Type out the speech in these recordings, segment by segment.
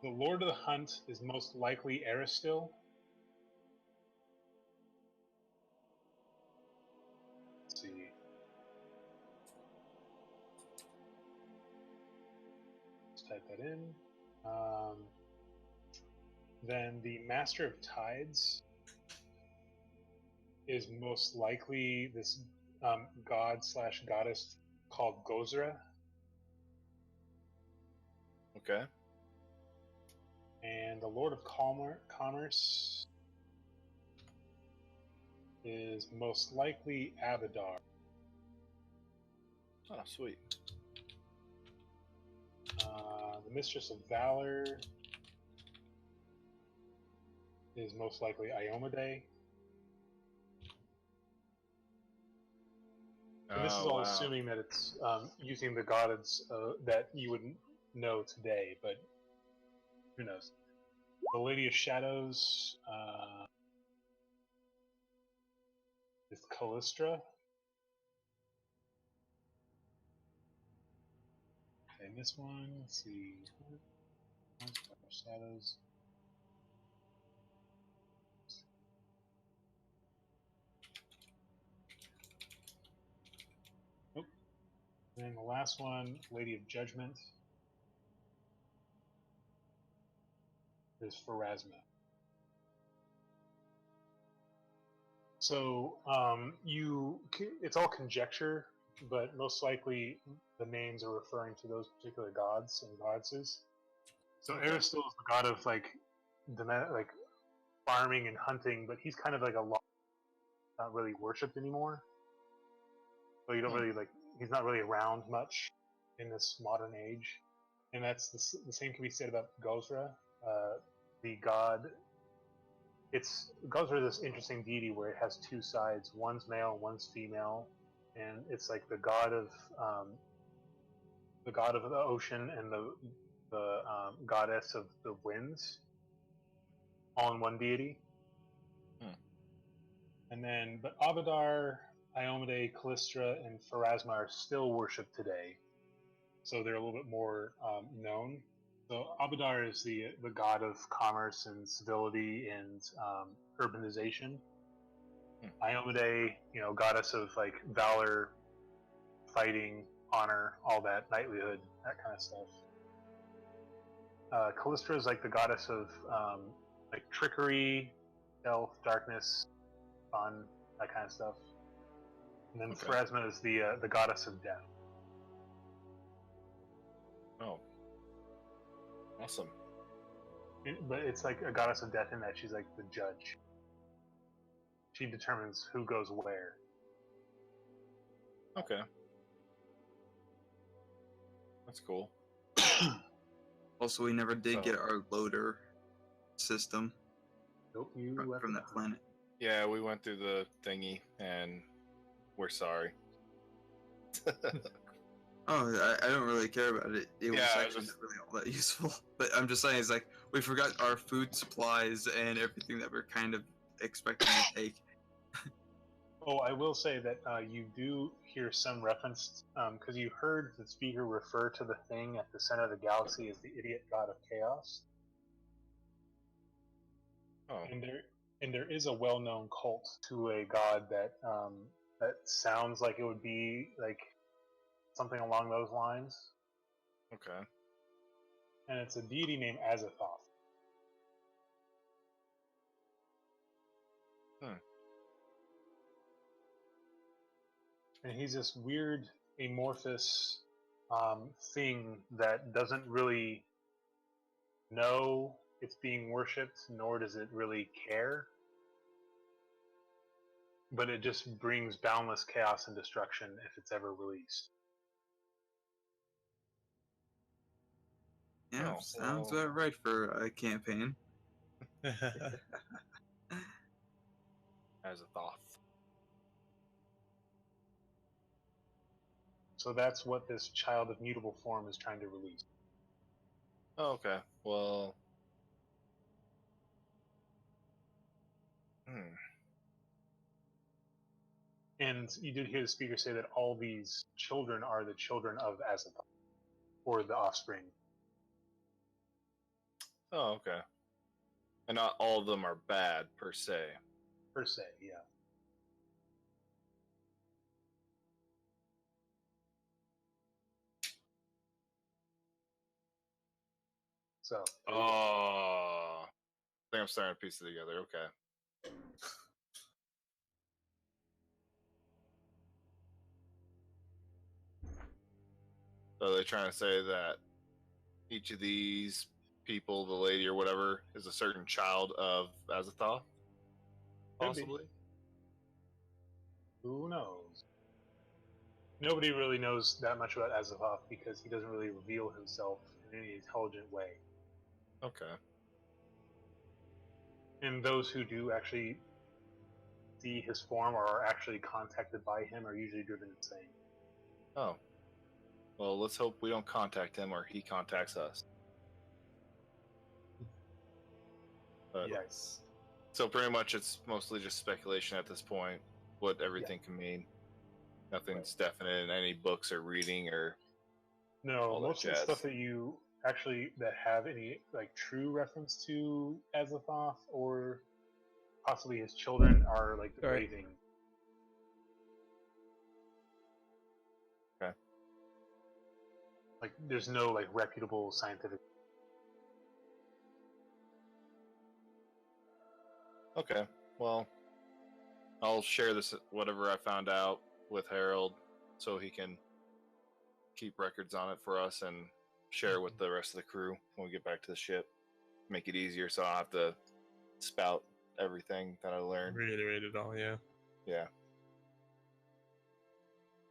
The Lord of the Hunt is most likely Aristil. Let's see. Let's type that in. Then the Master of Tides is most likely this god/goddess called Gozra. Okay. And the Lord of Commerce is most likely Abadar. Oh, sweet. The Mistress of Valor is most likely Iomade. And this is all assuming that it's using the gods that you would know today, but who knows? The Lady of Shadows is Callistra. Okay, this one, let's see. Shadows. Nope. And then the last one, Lady of Judgment, is Pharasma. So it's all conjecture, but most likely the names are referring to those particular gods and goddesses. So Aristil is the god of like farming and hunting, but he's kind of like not really worshipped anymore. So you don't really he's not really around much in this modern age. And that's the same can be said about Gozra, the god. Gozra is this interesting deity where it has two sides. One's male and one's female, and it's like the god of the ocean and the goddess of the winds, all in one deity. And then, but Abadar, Iomade, Callistra, and Pharasma are still worshipped today, so they're a little bit more known. So Abadar is the god of commerce and civility and urbanization. Iomade, goddess of like valor, fighting, honor, all that, knightlyhood, that kind of stuff. Callistra is like the goddess of like trickery, stealth, darkness, fun, that kind of stuff. And then Pharasma is the goddess of death. Oh. Awesome. But it's like a goddess of death in that she's like the judge. She determines who goes where. Okay. That's cool. Also, we never did get our loader system. Nope, from that planet. Yeah, we went through the thingy, and we're sorry. Oh, I don't really care about it. It was actually not really all that useful. But I'm just saying, it's like, we forgot our food supplies and everything that we're kind of expecting to take. Oh, I will say that you do hear some reference, because you heard the speaker refer to the thing at the center of the galaxy as the idiot god of chaos. Oh. And there is a well-known cult to a god that that sounds like it would be like something along those lines. Okay. And it's a deity named Azathoth. And he's this weird, amorphous thing that doesn't really know it's being worshipped, nor does it really care. But it just brings boundless chaos and destruction if it's ever released. Yeah, sounds about right for a campaign. Azathoth. So that's what this child of mutable form is trying to release. Oh, okay. Well. And you did hear the speaker say that all these children are the children of Azathoth, or the offspring. Oh, okay. And not all of them are bad per se. per se. Yeah. So. Oh, I think I'm starting to piece it together. Okay. So they're trying to say that each of these people, the lady or whatever, is a certain child of Azathoth, possibly. Who knows? Nobody really knows that much about Azaroth because he doesn't really reveal himself in any intelligent way. Okay. And those who do actually see his form or are actually contacted by him are usually driven insane. Oh. Well, let's hope we don't contact him or he contacts us. But, Yes. so pretty much it's mostly just speculation at this point, what everything can mean. Nothing's definite in any books or reading or No, all that most of the jazz. stuff that you actually that have any like true reference to Azathoth or possibly his children are like the Right. raving. Okay. Like there's no like reputable scientific. Okay. Well, I'll share this whatever I found out with Harold so he can keep records on it for us and share it with the rest of the crew when we get back to the ship. Make it easier so I don't have to spout everything that I learned. Reiterate it all, yeah. Yeah.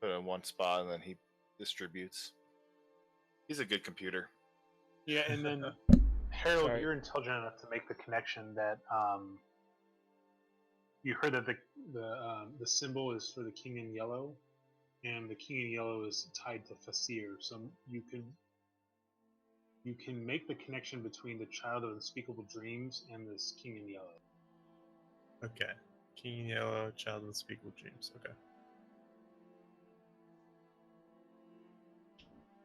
Put it in one spot and then he distributes. He's a good computer. Yeah, and then Harold, Sorry. you're intelligent enough to make the connection that you heard that the symbol is for the king in yellow, and the king in yellow is tied to Fasir. So you can make the connection between the child of unspeakable dreams and this king in yellow. Okay. King in Yellow, Child of Unspeakable Dreams. Okay.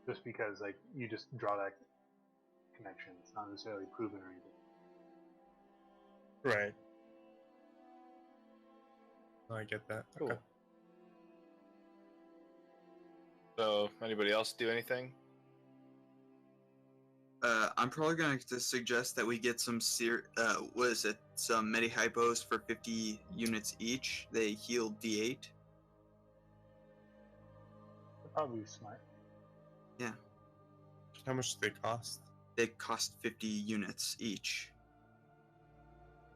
Just because like you just draw that connection, it's not necessarily proven or anything. Right. I get that. Cool. Okay. So, anybody else do anything? I'm probably going to suggest that we get some some Medi-Hypos for 50 units each. They heal D8. They're probably smart. Yeah. How much do they cost? They cost 50 units each.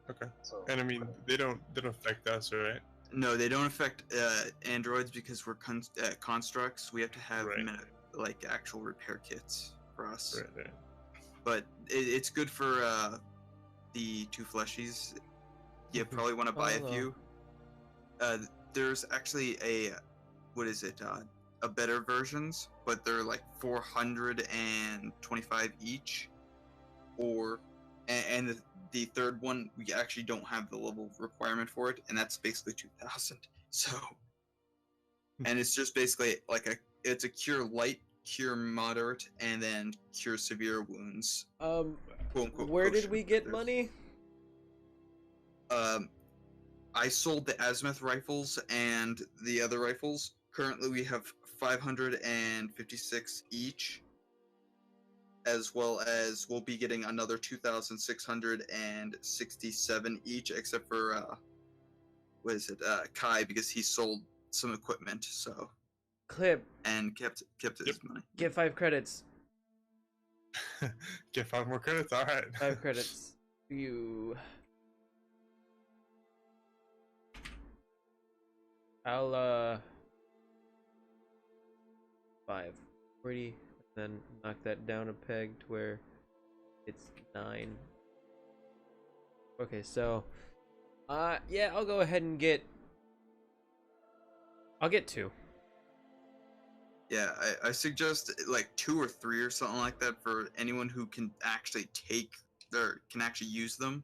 Okay. So, And I mean, they don't affect us, right? No, they don't affect androids because we're constructs. We have to have Right. actual repair kits for us. Right. But it's good for the two fleshies. You probably want to buy a few. There's actually a better versions, but they're like 425 each. And the third one, we actually don't have the level requirement for it, and that's basically 2,000. So, and it's just basically it's a cure light, cure moderate, and then cure severe wounds. Quote, unquote, Where did potion. we get money? I sold the azimuth rifles and the other rifles. Currently, we have 556 each, as well as we'll be getting another 2,667 each, except for Kai, because he sold some equipment. So Clip, and kept his money. get 5 credits. Get 5 more credits. All right. 5 credits. You. I'll 5. 40. Then knock that down a peg to where it's 9. Okay, so yeah, I'll go ahead and I'll get 2. Yeah, I suggest like 2 or 3 or something like that for anyone who can actually can actually use them.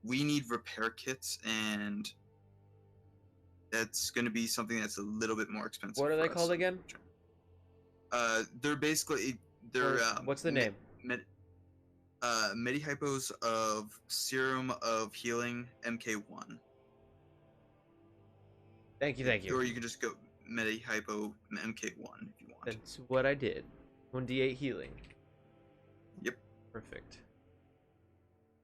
We need repair kits, and that's going to be something that's a little bit more expensive. What are they called again? They're basically What's the name? Medihypos of Serum of Healing MK1. Thank you, thank you. Or you can just go Medihypo MK1 if you want. That's what I did. 1d8 healing. Yep. Perfect.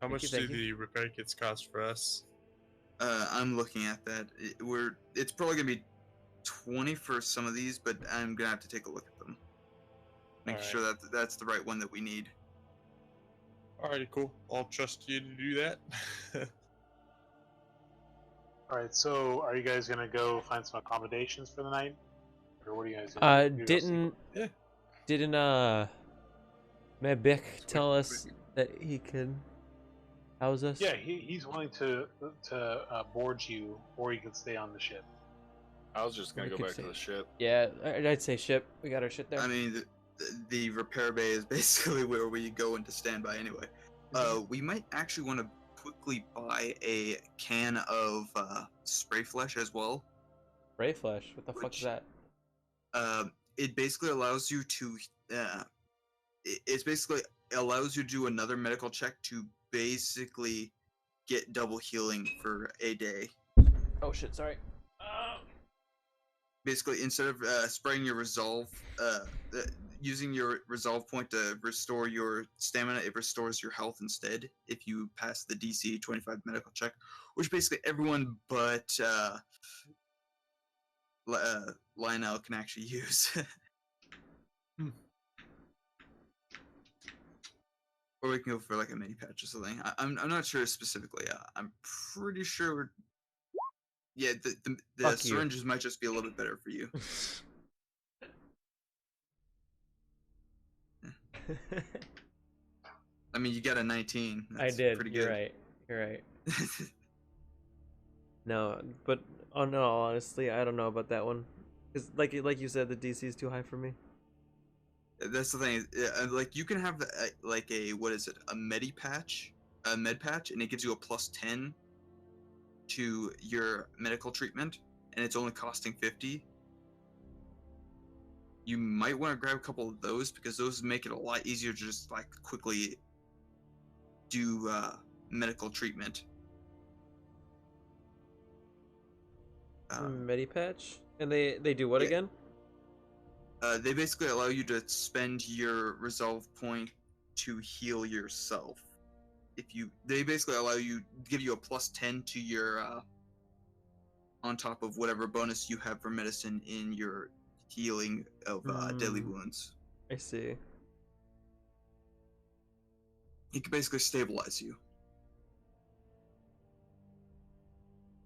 How Thank much you, do thank you. the repair kits cost for us? I'm looking at that. It's probably gonna be 20 for some of these, but I'm gonna have to take a look at them. Make Alright. sure that that's the right one that we need. Alrighty, cool. I'll trust you to do that. All right. So, are you guys gonna go find some accommodations for the night, or what are you guys gonna do? Didn't Mebik tell us that he could house us? Yeah, he's willing to board you, or you can stay on the ship. I was just gonna We go could back to say- the ship. Yeah, I'd say ship. We got our shit there. I mean, the repair bay is basically where we go into standby anyway. We might actually want to quickly buy a can of spray flesh as well. Ray flesh. What the fuck is Which- that? It basically allows you to. It's basically allows you to do another medical check to basically get double healing for a day. Oh shit! Sorry. Basically, instead of spraying your resolve, using your resolve point to restore your stamina, it restores your health instead if you pass the DC 25 medical check, which basically everyone but Lionel can actually use. Or we can go for like a mini patch or something. I'm not sure specifically. I'm pretty sure. Yeah, the Fuck you. syringes might just be a little bit better for you. I mean, you got a 19. I That's did. Pretty You're good. right. You're right. No, but no, honestly, I don't know about that one. Cause like you said, the DC is too high for me. That's the thing. Like you can have like a what is it? A med patch, and it gives you a +10 to your medical treatment, and it's only costing 50. You might want to grab a couple of those because those make it a lot easier to just like quickly do medical treatment. Medipatch, and they do what yeah. again? They basically allow you to spend your resolve point to heal yourself. They basically allow you, give you a +10 to your on top of whatever bonus you have for medicine in your healing of deadly wounds. I see. It can basically stabilize you.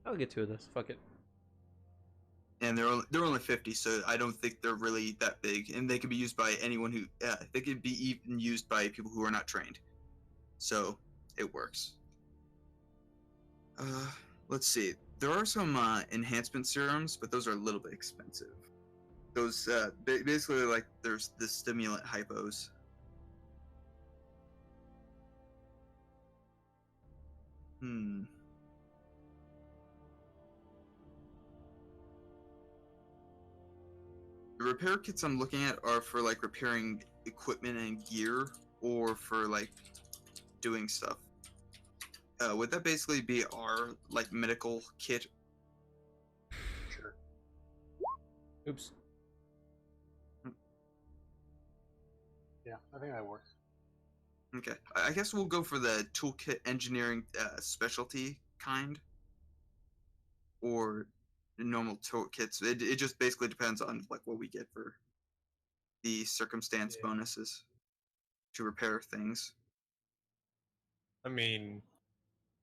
I'll get two of this. Fuck it. And they're only 50, so I don't think they're really that big, and they can be used by anyone who they can be even used by people who are not trained, so it works. Let's see. There are some enhancement serums, but those are a little bit expensive. Those basically like there's the stimulant hypos. The repair kits I'm looking at are for like repairing equipment and gear, or for like doing stuff. Would that basically be our like medical kit? Sure. Oops. Yeah, I think that works. Okay, I guess we'll go for the toolkit engineering specialty kind, or normal toolkits. It just basically depends on like what we get for the circumstance bonuses to repair things. I mean,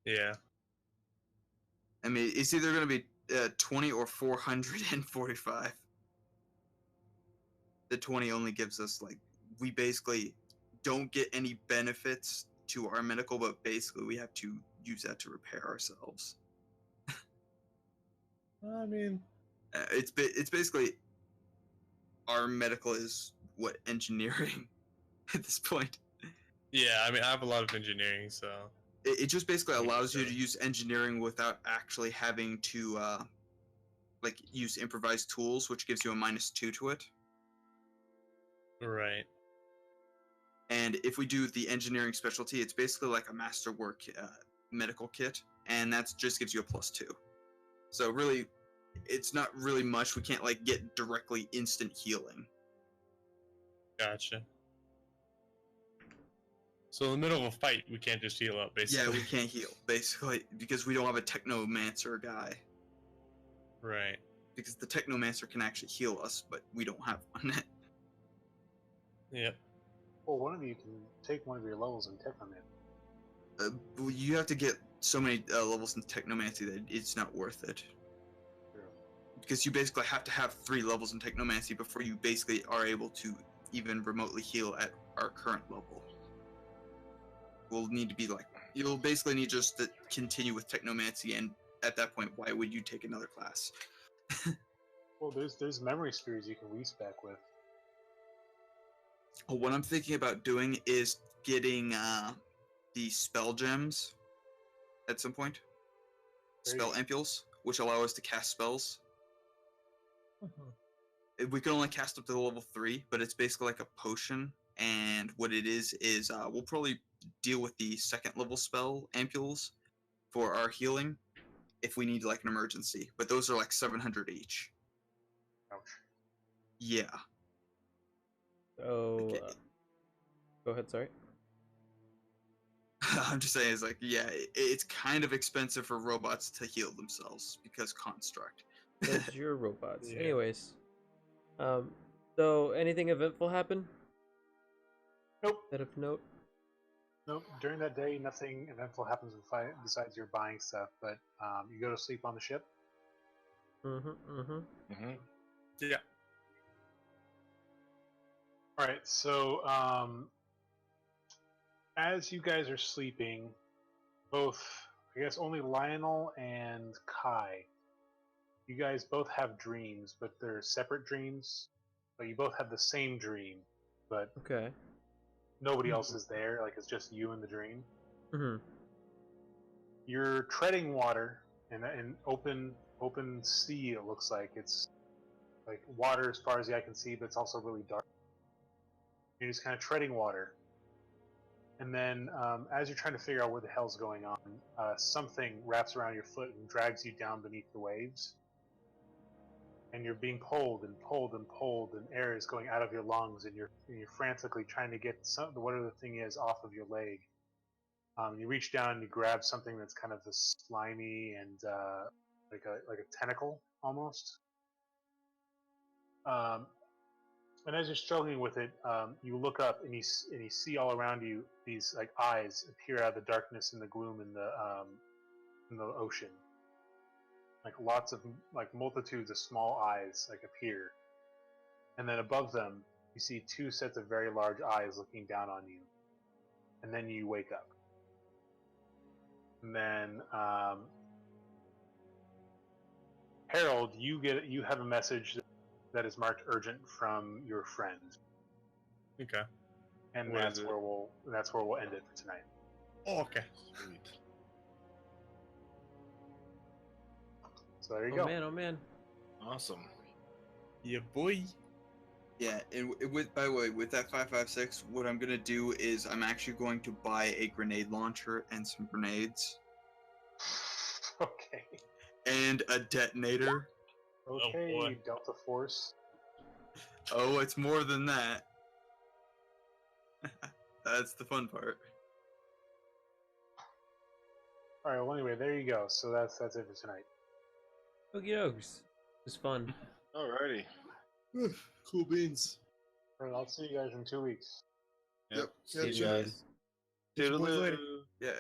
yeah. I mean, it's either going to be 20 or 445. The 20 only gives us like, we basically don't get any benefits to our medical, but basically we have to use that to repair ourselves. I mean, It's basically our medical is what engineering at this point. yeah. I mean, I have a lot of engineering, so It just basically Yeah, allows you to sure. use engineering without actually having to like use improvised tools, which gives you a -2 to it. right. And if we do the engineering specialty, it's basically like a masterwork medical kit, and that just gives you a +2. So really, it's not really much. We can't like get directly instant healing. Gotcha. So in the middle of a fight, we can't just heal up, basically. Yeah, we can't heal basically because we don't have a technomancer guy. Right. Because the technomancer can actually heal us, but we don't have one. Yep. Well, one of you can take one of your levels in Technomancy. Well, you have to get so many levels in technomancy that it's not worth it. True. Because you basically have to have 3 levels in technomancy before you basically are able to even remotely heal at our current level. We'll need to be like, you'll basically need just to continue with technomancy, and at that point, why would you take another class? Well, there's memory spheres you can respec with. Well, what I'm thinking about doing is getting the spell gems at some point. Spell ampules, which allow us to cast spells. We can only cast up to level 3, but it's basically like a potion. And what it is we'll probably deal with the 2nd level spell ampules for our healing if we need like an emergency. But those are like 700 each. Ouch. Yeah. So, Okay. go ahead. Sorry. I'm just saying, it's like, yeah, it's kind of expensive for robots to heal themselves because construct. Because you're robots. Yeah. Anyways, so anything eventful happen? Nope. That of note? Nope. During that day, nothing eventful happens besides your buying stuff. But you go to sleep on the ship. Yeah. All right. So as you guys are sleeping, both, I guess, only Lionel and Kai, you guys both have dreams, but they're separate dreams. But you both have the same dream, but Okay. nobody else is there. Like, it's just you in the dream. Mm-hmm. You're treading water in open sea. It looks like it's like water as far as the eye can see, but it's also really dark. You're just kind of treading water, and then as you're trying to figure out what the hell's going on, something wraps around your foot and drags you down beneath the waves. And you're being pulled and pulled and pulled, and air is going out of your lungs, and you're frantically trying to get whatever the thing is off of your leg. You reach down and you grab something that's kind of this slimy and like a tentacle almost. And as you're struggling with it, you look up and you see all around you these like eyes appear out of the darkness and the gloom in the ocean. Like lots of like multitudes of small eyes like appear, and then above them you see 2 sets of very large eyes looking down on you, and then you wake up. And then Harold, you have a message that is marked urgent from your friend, Okay. and What that's is it? where we'll end it for tonight. Oh, okay. Sweet. So there you Oh go. man, oh man. Awesome. Yeah, boy. Yeah, and with, by the way, with that 5.56, what I'm gonna do is I'm actually going to buy a grenade launcher and some grenades Okay. and a detonator. Okay, boy. Delta Force. Oh, it's more than that. That's the fun part. All right. Well, anyway, there you go. So that's it for tonight. Okie dokes. It was fun. Alrighty. Cool beans. All right, I'll see you guys in 2 weeks. Yep. See you guys. guys. Catch you boys later. Toodaloo. Yeah,